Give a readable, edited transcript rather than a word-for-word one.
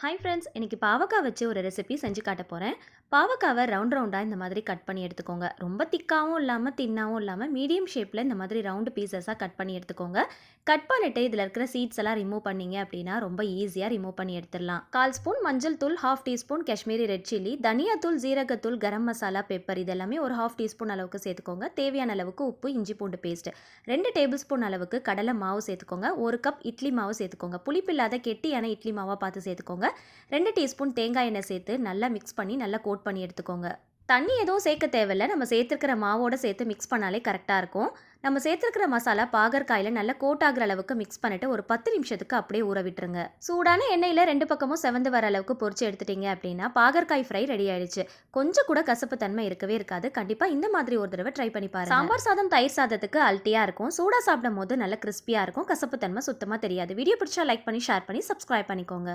Hi friends, இன்னைக்கு பாவக்காய் வச்சு ஒரு ரெசிபி செஞ்சு காட்ட போகிறேன். பாவக்காவை ரவுண்ட் ரவுண்டாக இந்த மாதிரி கட் பண்ணி எடுத்துக்கோங்க. ரொம்ப திக்காவும் இல்லாமல் தின்னாவும் இல்லாமல் மீடியம் ஷேப்பில் இந்த மாதிரி ரவுண்டு பீசஸாக கட் பண்ணி எடுத்துக்கோங்க. கட் பண்ணிவிட்டு இதில் இருக்கிற சீட்ஸ் எல்லாம் ரிமூவ் பண்ணிங்க அப்படின்னா ரொம்ப ஈஸியாக ரிமூவ் பண்ணி எடுத்துடலாம். 1/4 ஸ்பூன் மஞ்சள் தூள், 1/2 டீஸ்பூன் காஷ்மீரி ரெட் சில்லி, தனியாத்தூள், ஜீரகத்தூள், கரம் மசாலா, பெப்பர் இதெல்லாமே ஒரு 1/2 டீஸ்பூன் அளவுக்கு சேர்த்துக்கோங்க. தேவையான அளவுக்கு உப்பு, இஞ்சி பூண்டு பேஸ்ட், 2 டேபிள் ஸ்பூன் அளவுக்கு கடலை மாவு சேர்த்துக்கோங்க. 1 கப் இட்லி மாவு சேர்த்துக்கோங்க. புளிப்பில்லாத கெட்டியான இட்லி மாவாக பார்த்து சேர்த்துக்கோங்க. 2 டீஸ்பூன் தேங்காய் எண்ணெய் சேர்த்து நல்லா மிக்ஸ் பண்ணி நல்லா கோட் பண்ணி எடுத்துக்கோங்க. தண்ணி எதுவும் சேர்க்க தேவையில்லை. நம்ம சேர்த்துருக்கிற மாவோட சேர்த்து மிக்ஸ் பண்ணாலே கரெக்டாக இருக்கும். நம்ம சேர்த்துருக்கிற மசாலா பாகற்காயில் நல்லா கோட் ஆகிற அளவுக்கு மிக்ஸ் பண்ணிவிட்டு ஒரு 10 நிமிஷத்துக்கு அப்படியே ஊற விட்டுருங்க. சூடான எண்ணெயில் 2 பக்கமும் செவந்து வர அளவுக்கு பொரிச்சு எடுத்துட்டீங்க அப்படின்னா பாகற்காய் ஃப்ரை ரெடி ஆயிடுச்சு. கொஞ்சம் கூட கசப்பு தன்மை இருக்கவே இருக்காது. கண்டிப்பாக இந்த மாதிரி ஒரு தடவை ட்ரை பண்ணி பாருங்க. சாம்பார் சாதம், தயிர் சாதத்துக்கு அல்ட்டியாக இருக்கும். சூடாக சாப்பிடும் போது நல்லா கிறிஸ்பியாக இருக்கும். கசப்பு தன்மை சுத்தமாக தெரியாது. வீடியோ பிடிச்சா லைக் பண்ணி, ஷேர் பண்ணி, சப்ஸ்கிரைப் பண்ணிக்கோங்க.